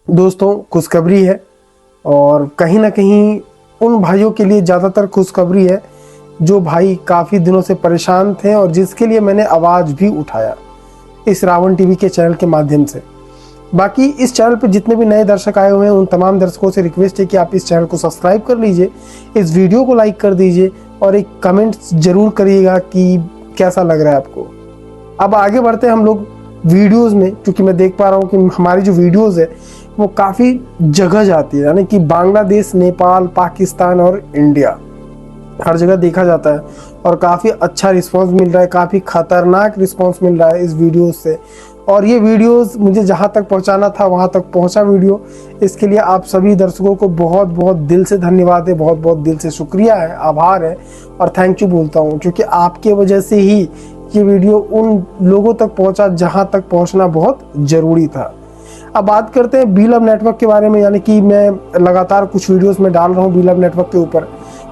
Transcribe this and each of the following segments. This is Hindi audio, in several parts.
दोस्तों खुशखबरी है और कहीं ना कहीं उन भाइयों के लिए ज़्यादातर खुशखबरी है जो भाई काफ़ी दिनों से परेशान थे और जिसके लिए मैंने आवाज़ भी उठाया इस रावण टीवी के चैनल के माध्यम से। बाकी इस चैनल पर जितने भी नए दर्शक आए हुए हैं उन तमाम दर्शकों से रिक्वेस्ट है कि आप इस चैनल को सब्सक्राइब कर लीजिए, इस वीडियो को लाइक कर दीजिए और एक कमेंट ज़रूर करिएगा कि कैसा लग रहा है आपको। अब आगे बढ़ते हैं हम लोग वीडियोज़ में, क्योंकि मैं देख पा रहा हूँ कि हमारी जो वीडियोज़ है वो काफ़ी जगह जाती है, यानी कि बांग्लादेश, नेपाल, पाकिस्तान और इंडिया हर जगह देखा जाता है और काफ़ी अच्छा रिस्पांस मिल रहा है, काफ़ी खतरनाक रिस्पांस मिल रहा है इस वीडियो से। और ये वीडियोस मुझे जहाँ तक पहुँचाना था वहाँ तक पहुँचा वीडियो। इसके लिए आप सभी दर्शकों को बहुत बहुत दिल से धन्यवाद है, बहुत बहुत दिल से शुक्रिया है, आभार है और थैंक यू बोलता हूँ, क्योंकि आपके वजह से ही ये वीडियो उन लोगों तक पहुँचा जहाँ तक पहुँचना बहुत ज़रूरी था। अब बात करते हैं बी लव नेटवर्क के बारे में, यानी कि मैं लगातार कुछ वीडियोस में डाल रहा हूँ बी लव नेटवर्क के ऊपर।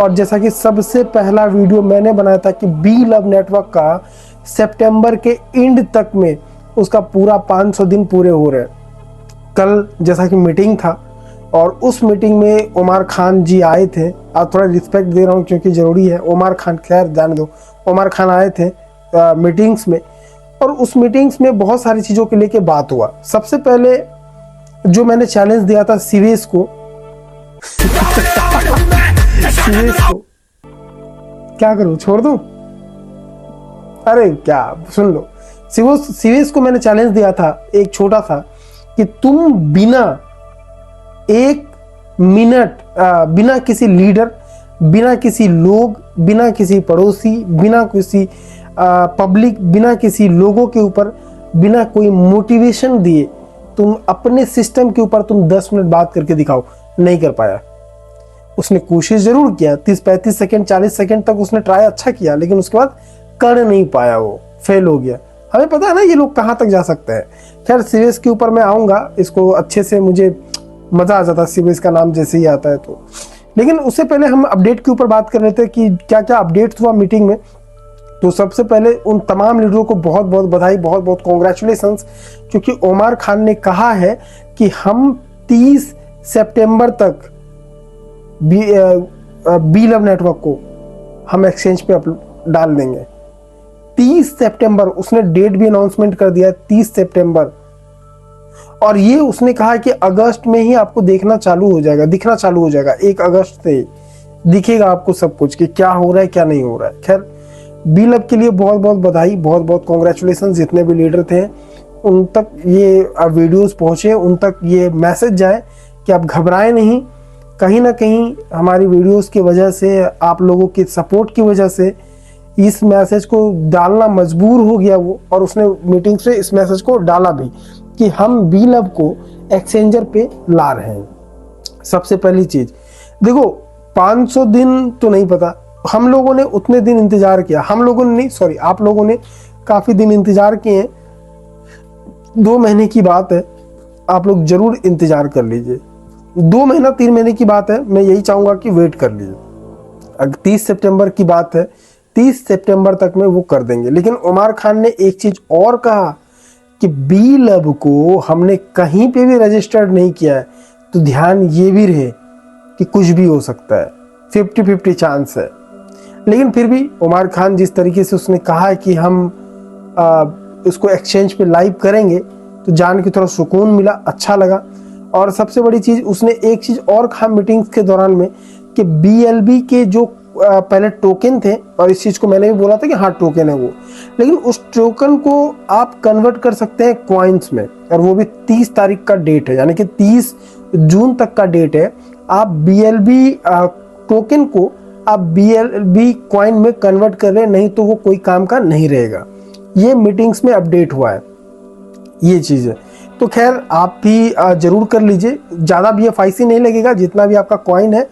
और जैसा कि सबसे पहला वीडियो मैंने बनाया था कि बी लव नेटवर्क का सितंबर के एंड तक में उसका पूरा 500 दिन पूरे हो रहे हैं। कल जैसा कि मीटिंग था और उस मीटिंग में उमर खान जी आए थे। आप थोड़ा रिस्पेक्ट दे रहा हूँ क्योंकि ज़रूरी है। उमर खान, खैर जाने दो, उमर खान आए थे मीटिंग्स में और उस मीटिंग्स में बहुत सारी चीज़ों के लेके बात हुआ। सबसे पहले जो मैंने चैलेंज दिया था सीवेज को सीवेज को क्या करूं, छोड़ दूं? अरे क्या, सुन लो। सीवेज को मैंने चैलेंज दिया था एक छोटा सा कि तुम बिना एक मिनट बिना किसी लीडर, बिना किसी लोग, बिना किसी पड़ोसी, बिना किसी पब्लिक, बिना किसी लोगों के ऊपर, बिना कोई मोटिवेशन दिए तुम अपने सिस्टम के ऊपर तुम 10 मिनट बात करके दिखाओ। नहीं कर पाया। उसने कोशिश जरूर किया, 30-35 सेकंड 40 सेकंड तक उसने ट्राई अच्छा किया, लेकिन उसके बाद कर नहीं पाया, वो फेल हो गया। हमें पता है ना ये लोग कहाँ तक जा सकते हैं। खैर सीरीज के ऊपर मैं आऊँगा, इसको अच्छे से, मुझे मज़ा आ जाता है सीरीज का नाम जैसे ही आता है तो। लेकिन उससे पहले हम अपडेट के ऊपर बात कर रहे थे कि क्या क्या अपडेट्स हुआ मीटिंग में। तो सबसे पहले उन तमाम लीडरों को बहुत बहुत बधाई, बहुत बहुत कॉन्ग्रेचुलेशंस, क्योंकि उमर खान ने कहा है कि हम 30 सितंबर तक बी लव नेटवर्क को हम एक्सचेंज पे डाल देंगे। 30 सितंबर उसने डेट भी अनाउंसमेंट कर दिया, 30 सितंबर। और ये उसने कहा कि अगस्त में ही आपको दिखना चालू हो जाएगा 1 अगस्त से दिखेगा आपको सब कुछ कि क्या हो रहा है क्या नहीं हो रहा है। खैर बी लव के लिए बहुत बहुत बधाई, बहुत बहुत कॉन्ग्रेचुलेशन। जितने भी लीडर थे उन तक ये वीडियोस पहुंचे, उन तक ये मैसेज जाए कि आप घबराएं नहीं। कहीं ना कहीं हमारी वीडियोस की वजह से, आप लोगों की सपोर्ट की वजह से इस मैसेज को डालना मजबूर हो गया वो, और उसने मीटिंग से इस मैसेज को डाला भी कि हम बी लव को एक्सचेंजर पे ला रहे हैं। सबसे पहली चीज देखो, 500 दिन तो नहीं पता, हम लोगों ने उतने दिन इंतजार किया। हम लोगों ने नहीं, सॉरी, आप लोगों ने काफी दिन इंतजार किए हैं। 2 महीने की बात है, आप लोग जरूर इंतजार कर लीजिए। 2 महीना 3 महीने की बात है, मैं यही चाहूंगा कि वेट कर लीजिए। अगर 30 सितंबर की बात है, 30 सितंबर तक में वो कर देंगे। लेकिन उमर खान ने एक चीज और कहा कि बी लव को हमने कहीं पे भी रजिस्टर्ड नहीं किया है, तो ध्यान ये भी रहे कि कुछ भी हो सकता है, 50-50 चांस है। लेकिन फिर भी उमर खान जिस तरीके से उसने कहा है कि हम उसको एक्सचेंज पे लाइव करेंगे, तो जान के थोड़ा सुकून मिला, अच्छा लगा। और सबसे बड़ी चीज़, उसने एक चीज़ और कहा मीटिंग्स के दौरान में कि BLB के जो पहले टोकन थे, और इस चीज़ को मैंने भी बोला था कि हाँ टोकन है वो, लेकिन उस टोकन को आप कन्वर्ट कर सकते हैं कॉइन्स में, और वो भी 30 तारीख का डेट है, यानी कि 30 जून तक का डेट है। आप BLB टोकन को आप BLB कॉइन में कन्वर्ट कर रहे हैं, नहीं तो वो कोई काम का नहीं रहेगा। ये मीटिंग्स में अपडेट हुआ है ये चीज़ें। तो खैर आप भी जरूर कर लीजिए, ज़्यादा BFIC नहीं लगेगा। जितना भी आपका कॉइन है,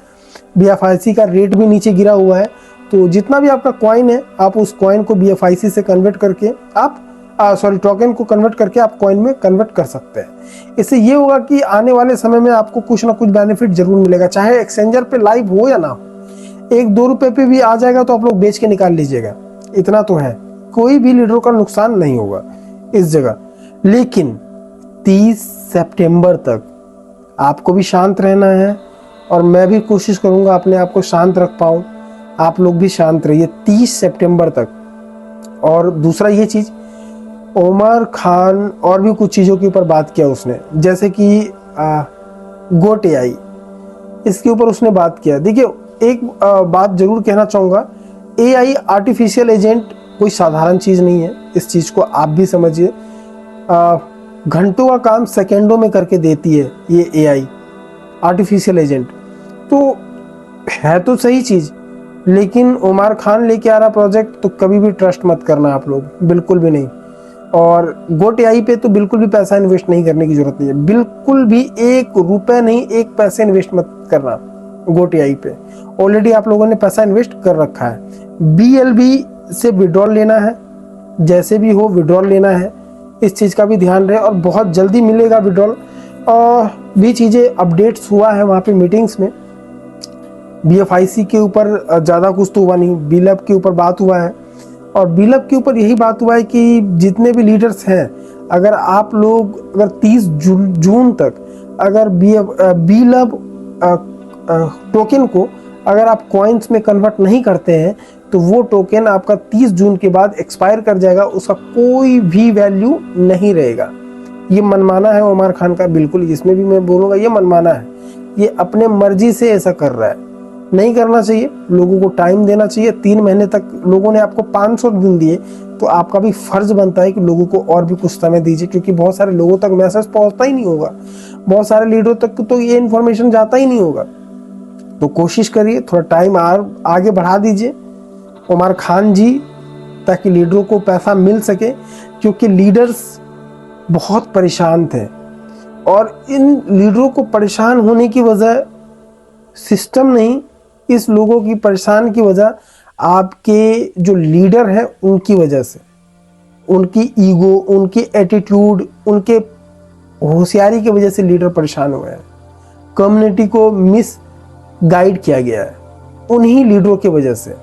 BFIC का रेट भी नीचे गिरा हुआ है, तो जितना भी आपका कॉइन है आप उस कॉइन को BFIC से कन्वर्ट करके आप टोकन को कन्वर्ट करके आप कॉइन में कन्वर्ट कर सकते हैं। इससे ये होगा कि आने वाले समय में आपको कुछ ना कुछ बेनिफिट जरूर मिलेगा, चाहे एक्सचेंजर पे लाइव हो या ना हो। 1-2 रुपए पे भी आ जाएगा तो आप लोग बेच के निकाल लीजिएगा, इतना तो है, कोई भी लीडर का नुकसान नहीं होगा इस जगह। लेकिन 30 सितंबर तक आपको भी शांत रहना है और मैं भी कोशिश करूंगा अपने आप को शांत रख पाऊँ, आप लोग भी शांत रहिए 30 सितंबर तक। और दूसरा ये चीज़, ओमर खान और भी कुछ चीज़ों के ऊपर बात किया उसने, जैसे कि गोट एआई, इसके ऊपर उसने बात किया। देखिए एक बात जरूर कहना चाहूँगा, एआई आर्टिफिशियल एजेंट कोई साधारण चीज़ नहीं है, इस चीज़ को आप भी समझिए। घंटों का काम सेकंडों में करके देती है ये एआई आर्टिफिशियल एजेंट। तो है तो सही चीज़, लेकिन उमर खान लेके आ रहा प्रोजेक्ट तो कभी भी ट्रस्ट मत करना आप लोग, बिल्कुल भी नहीं। और गोट एआई पे तो बिल्कुल भी पैसा इन्वेस्ट नहीं करने की जरूरत नहीं है, बिल्कुल भी 1 रुपए नहीं, 1 पैसे इन्वेस्ट मत करना गोट एआई पे। ऑलरेडी आप लोगों ने पैसा इन्वेस्ट कर रखा है। बीएलबी से विड्रॉल लेना है, जैसे भी हो विड्रॉल लेना है, इस चीज़ का भी ध्यान रहे और बहुत जल्दी मिलेगा विड्रॉल। और भी चीज़ें अपडेट्स हुआ है वहाँ पे मीटिंग्स में। बीएफआईसी के ऊपर ज़्यादा कुछ तो हुआ नहीं, बीलब के ऊपर बात हुआ है। और बीलब के ऊपर यही बात हुआ है कि जितने भी लीडर्स हैं, अगर आप लोग अगर 30 जून तक अगर बीलब टोकन को अगर आप कॉइन्स में कन्वर्ट नहीं करते हैं तो वो टोकन आपका 30 जून के बाद एक्सपायर कर जाएगा, उसका कोई भी वैल्यू नहीं रहेगा। ये मनमाना है उमर खान का, बिल्कुल, इसमें भी मैं बोलूँगा ये मनमाना है। ये अपने मर्जी से ऐसा कर रहा है, नहीं करना चाहिए। लोगों को टाइम देना चाहिए। 3 महीने तक लोगों ने आपको 500 दिन दिए, तो आपका भी फर्ज बनता है कि लोगों को और भी कुछ समय दीजिए, क्योंकि बहुत सारे लोगों तक मैसेज पहुंचता ही नहीं होगा, बहुत सारे लीडरों तक तो ये इन्फॉर्मेशन जाता ही नहीं होगा। तो कोशिश करिए थोड़ा टाइम आगे बढ़ा दीजिए उमर खान जी, ताकि लीडरों को पैसा मिल सके, क्योंकि लीडर्स बहुत परेशान थे। और इन लीडरों को परेशान होने की वजह सिस्टम नहीं, इस लोगों की परेशान की वजह आपके जो लीडर हैं उनकी वजह से, उनकी ईगो, उनकी एटीट्यूड, उनके होशियारी की वजह से लीडर परेशान हुए हैं। कम्युनिटी को मिस गाइड किया गया है उन्हीं लीडरों की वजह से।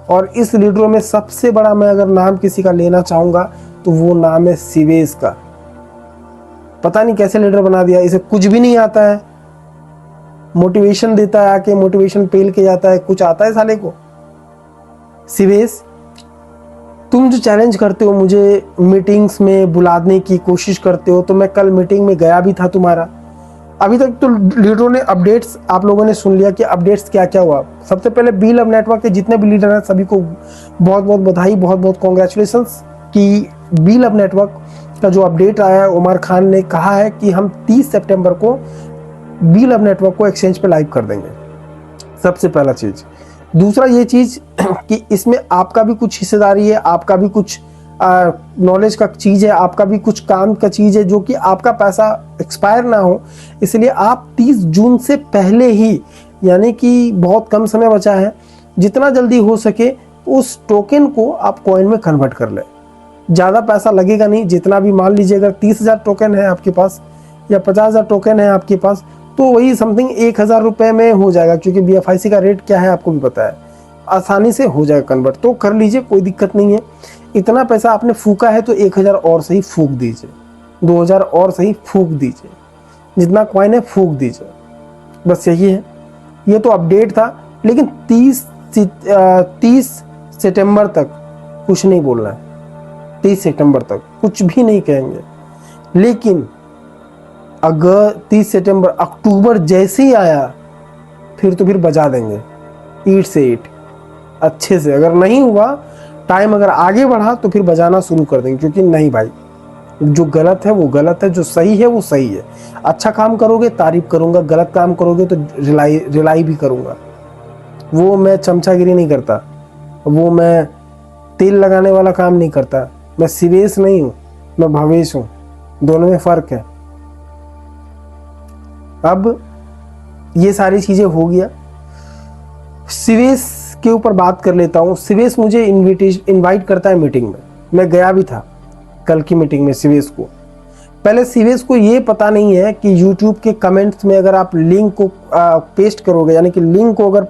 और इस लीडरों में सबसे बड़ा मैं अगर नाम किसी का लेना चाहूँगा तो वो नाम है सिवेश का। पता नहीं कैसे लीडर बना दिया, इसे कुछ भी नहीं आता है, मोटिवेशन देता है, आके मोटिवेशन पेल के जाता है, कुछ आता है साले को। सिवेश, तुम जो चैलेंज करते हो मुझे, मीटिंग्स में बुलाने की कोशिश करते हो, तो मैं कल मीटिंग में गया भी था तुम्हारा। अभी तक तो लीडरों ने अपडेट्स, आप लोगों ने सुन लिया कि अपडेट्स क्या क्या हुआ। सबसे पहले बीलब नेटवर्क के जितने भी लीडर हैं सभी को बहुत बहुत बधाई, बहुत बहुत कॉन्ग्रेचुलेशंस कि बीलब नेटवर्क का जो अपडेट आया है, उमर खान ने कहा है कि हम 30 सितंबर को बीलब नेटवर्क को एक्सचेंज पे लाइव कर देंगे। सबसे पहला चीज़। दूसरा ये चीज़ कि इसमें आपका भी कुछ हिस्सेदारी है, आपका भी कुछ नॉलेज का चीज़ है, आपका भी कुछ काम का चीज़ है, जो कि आपका पैसा एक्सपायर ना हो, इसलिए आप 30 जून से पहले ही, यानी कि बहुत कम समय बचा है, जितना जल्दी हो सके उस टोकन को आप कॉइन में कन्वर्ट कर लें। ज़्यादा पैसा लगेगा नहीं, जितना भी मान लीजिए अगर 30,000 टोकन है आपके पास या 50,000 टोकन है आपके पास, तो वही समथिंग 1,000 रुपये में हो जाएगा, क्योंकि बीएफआईसी का रेट क्या है आपको भी पता है, आसानी से हो जाएगा कन्वर्ट। तो कर लीजिए, कोई दिक्कत नहीं है। इतना पैसा आपने फूका है तो 1,000 और सही फूक दीजिए, 2,000 और सही फूक दीजिए, जितना कॉइन है फूक दीजिए, बस यही है। ये तो अपडेट था, लेकिन 30 सितंबर तक कुछ नहीं बोलना है। 30 सितंबर तक कुछ भी नहीं कहेंगे। लेकिन अगर 30 सितंबर अक्टूबर जैसे ही आया फिर तो फिर बजा देंगे ईट से ईट अच्छे से। अगर नहीं हुआ, टाइम अगर आगे बढ़ा तो फिर बजाना शुरू कर देंगे, क्योंकि नहीं भाई, जो गलत है वो गलत है, जो सही है वो सही है। अच्छा काम करोगे तारीफ करूंगा, गलत काम करोगे तो रिलाई भी करूंगा। वो मैं चमचागिरी नहीं करता, वो मैं तेल लगाने वाला काम नहीं करता। मैं सिवेश नहीं हूं, मैं भवेश हूं, दोनों में फर्क है। अब ये सारी चीजें हो गया, सिवेश के ऊपर बात कर लेता हूँ। सिवेश मुझे इनवाइट करता है मीटिंग में, मैं गया भी था कल की मीटिंग में सिवेश को। पहले सिवेश को ये पता नहीं है कि YouTube के कमेंट्स में अगर आप लिंक को पेस्ट करोगे, यानी कि लिंक को अगर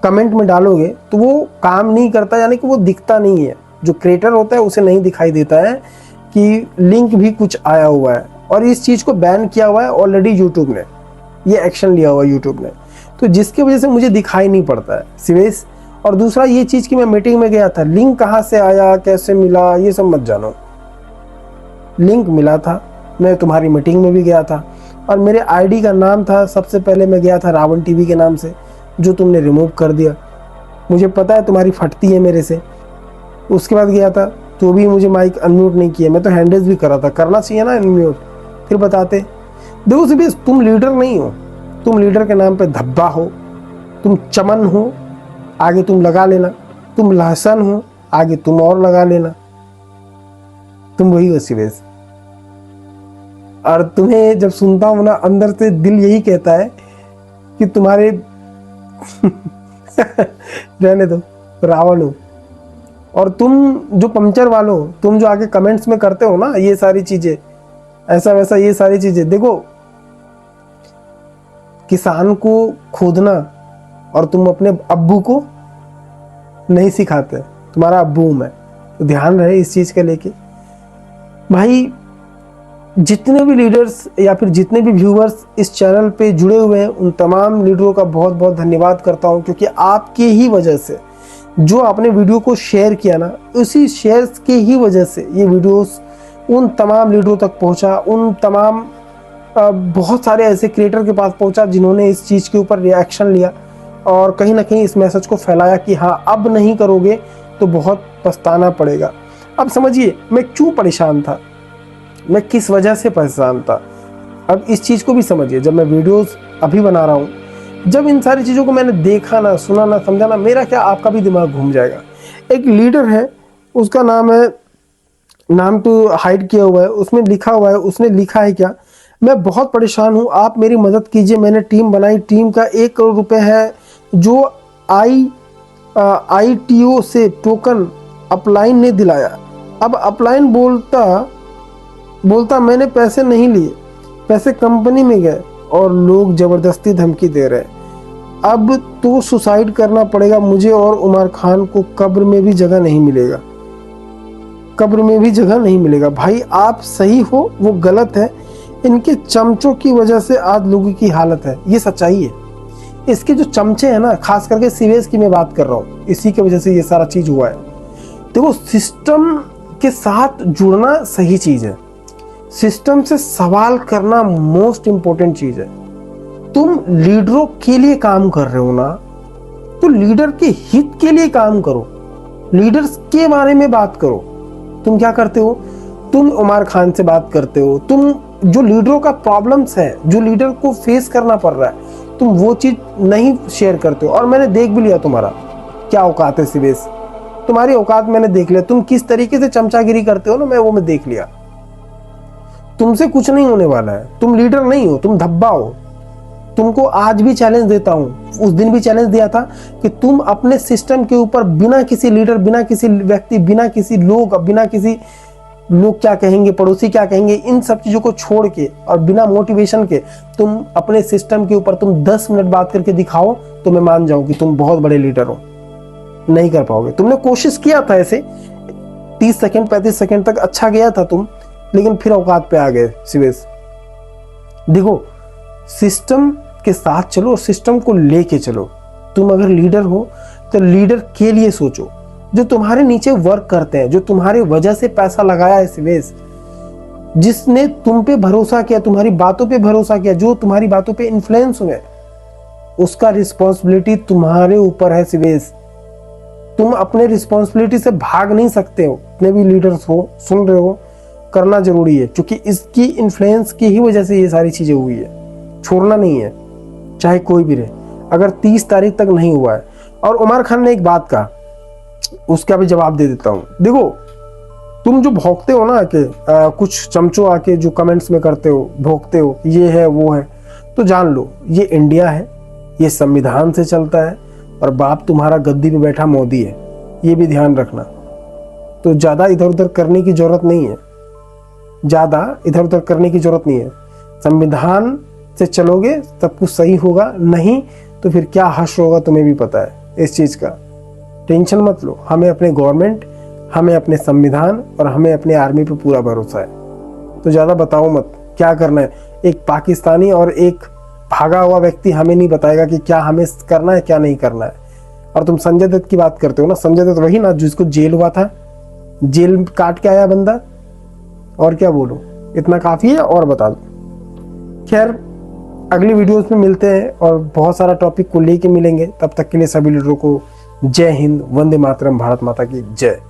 कमेंट में डालोगे तो वो काम नहीं करता, यानी कि वो दिखता नहीं है। जो क्रिएटर होता है उसे नहीं दिखाई देता है कि लिंक भी कुछ आया हुआ है, और इस चीज़ को बैन किया हुआ है ऑलरेडी YouTube ने। ये एक्शन लिया हुआ यूट्यूब ने, तो जिसकी वजह से मुझे दिखाई नहीं पड़ता है सिवेश। और दूसरा ये चीज़ कि मैं मीटिंग में गया था, लिंक कहाँ से आया, कैसे मिला, ये सब मत जानो। लिंक मिला था, मैं तुम्हारी मीटिंग में भी गया था, और मेरे आईडी का नाम था, सबसे पहले मैं गया था रावण टीवी के नाम से, जो तुमने रिमूव कर दिया। मुझे पता है तुम्हारी फटती है मेरे से। उसके बाद गया था तो भी मुझे माइक अनम्यूट नहीं किया, मैं तो हैंडल्स भी कर रहा था, करना चाहिए ना अनम्यूट, फिर बताते। देखो सिर्फ तुम लीडर नहीं हो, तुम लीडर के नाम पे धब्बा हो, तुम चमन हो, आगे तुम लगा लेना, तुम लहसन हो, आगे तुम और लगा लेना, तुम वही हो सिवेश। और तुम्हें जब सुनता हूं ना, अंदर से दिल यही कहता है कि तुम्हारे रहने दो, रावण हो। और तुम जो पंचर वालों, तुम जो आगे कमेंट्स में करते हो ना ये सारी चीजें, ऐसा वैसा ये सारी चीजें, देखो किसान को खोदना और तुम अपने अब्बू को नहीं सिखाते, तुम्हारा अब्बू मैं, तो ध्यान रहे इस चीज के लेके। भाई जितने भी लीडर्स या फिर जितने भी व्यूअर्स इस चैनल पे जुड़े हुए हैं, उन तमाम लीडरों का बहुत बहुत धन्यवाद करता हूं, क्योंकि आपके ही वजह से, जो आपने वीडियो को शेयर किया ना, उसी शेयर के ही वजह से ये वीडियोस उन तमाम लीडरों तक पहुंचा, उन तमाम बहुत सारे ऐसे क्रिएटर के पास पहुंचा जिन्होंने इस चीज़ के ऊपर रिएक्शन लिया और कहीं ना कहीं इस मैसेज को फैलाया कि हाँ, अब नहीं करोगे तो बहुत पछताना पड़ेगा। अब समझिए मैं क्यों परेशान था, मैं किस वजह से परेशान था। अब इस चीज़ को भी समझिए, जब मैं वीडियोस अभी बना रहा हूँ, जब इन सारी चीज़ों को मैंने देखा ना, सुना ना, समझा ना, मेरा क्या आपका भी दिमाग घूम जाएगा। एक लीडर है, उसका नाम है, नाम तो हाइड किया हुआ है, उसमें लिखा हुआ है, उसने लिखा है क्या, मैं बहुत परेशान हूँ, आप मेरी मदद कीजिए, मैंने टीम बनाई, टीम का 1 करोड़ रुपए है जो ITO से टोकन अपलाइन ने दिलाया। अब अपलाइन बोलता मैंने पैसे नहीं लिए, पैसे कंपनी में गए और लोग जबरदस्ती धमकी दे रहे हैं। अब तो सुसाइड करना पड़ेगा मुझे और उमर खान को, कब्र में भी जगह नहीं मिलेगा, कब्र में भी जगह नहीं मिलेगा। भाई आप सही हो, वो गलत है, इनके चमचों की वजह से आज लोगों की हालत है, ये सच्चाई है। इसके जो चमचे हैं ना, खास करके सिवेश की मैं बात कर रहा हूँ, इसी की वजह से ये सारा चीज हुआ है। देखो सिस्टम के साथ जुड़ना सही चीज है, सिस्टम से सवाल करना मोस्ट इंपॉर्टेंट चीज है। तुम लीडरों के लिए काम कर रहे हो ना, तो लीडर के हित के लिए काम करो, लीडर्स के बारे में बात करो। तुम क्या करते हो, तुम उमर खान से बात करते हो, तुम जो लीडरों का प्रॉब्लम्स है, जो लीडर को फेस करना पड़ रहा है, तुम वो चीज नहीं शेयर करते हो। और मैंने देख भी लिया तुम्हारा क्या औकात है सिवेश, तुम्हारी औकात मैंने देख लिया, तुम किस तरीके से चमचागिरी करते हो ना, मैं देख लिया। तुमसे कुछ नहीं होने वाला है, तुम लीडर नहीं हो, तुम धब्बा हो। तुमको आज भी चैलेंज देता हूं, उस दिन भी चैलेंज दिया था कि तुम अपने सिस्टम के ऊपर बिना किसी लीडर, बिना किसी व्यक्ति, बिना किसी लोग क्या कहेंगे, पड़ोसी क्या कहेंगे, इन सब चीजों को छोड़ के और बिना मोटिवेशन के तुम अपने सिस्टम के ऊपर तुम 10 मिनट बात करके दिखाओ, तो मैं मान जाऊं कि तुम बहुत बड़े लीडर हो। नहीं कर पाओगे। तुमने कोशिश किया था, ऐसे 30 सेकंड 35 सेकंड तक अच्छा गया था तुम, लेकिन फिर औकात पे आ गए सिवेश। देखो सिस्टम के साथ चलो और सिस्टम को लेके चलो। तुम अगर लीडर हो तो लीडर के लिए सोचो, जो तुम्हारे नीचे वर्क करते हैं, जो तुम्हारी वजह से पैसा लगाया है सिवेश, जिसने तुम पे भरोसा किया, तुम्हारी बातों पे भरोसा किया, जो तुम्हारी बातों पे इन्फ्लुएंस हुए, उसका रिस्पॉन्सिबिलिटी तुम्हारे ऊपर है सिवेश। तुम अपने रिस्पॉन्सिबिलिटी से भाग नहीं सकते हो। जितने भी लीडर्स हो, सुन रहे हो, करना जरूरी है, क्योंकि इसकी इन्फ्लुएंस की ही वजह से ये सारी चीजें हुई है। छोड़ना नहीं है, चाहे कोई भी रहे। अगर 30 तारीख तक नहीं हुआ है, और उमर खान ने एक बात कहा, उसका भी जवाब दे देता हूं। देखो तुम जो भौंकते हो ना आके, कुछ चमचों आके जो कमेंट्स में करते हो, भौंकते हो, ये है वो है, तो जान लो ये इंडिया है, ये संविधान से चलता है, और बाप तुम्हारा गद्दी पे बैठा मोदी है, ये भी ध्यान रखना। तो ज्यादा इधर उधर करने की जरूरत नहीं है, ज्यादा इधर उधर करने की जरूरत नहीं है। संविधान से चलोगे सब कुछ सही होगा, नहीं तो फिर क्या हश्र होगा तुम्हें भी पता है। इस चीज का टेंशन मत लो। हमें अपने गवर्नमेंट, हमें अपने संविधान और हमें अपने आर्मी पे पूरा भरोसा है। तो ज्यादा बताओ मत क्या करना है। एक पाकिस्तानी और एक भागा हुआ व्यक्ति हमें नहीं बताएगा कि क्या हमें करना है क्या नहीं करना है। और तुम संजय दत्त की बात करते हो ना, संजय दत्त वही ना जिसको जेल हुआ था, जेल काट के आया बंदा। और क्या बोलूं, इतना काफी है और बता दो। खैर अगली वीडियोस में मिलते हैं और बहुत सारा टॉपिक को लेके मिलेंगे। तब तक के लिए सभी लीडरों को जय हिंद, वंदे मातरम, भारत माता की जय।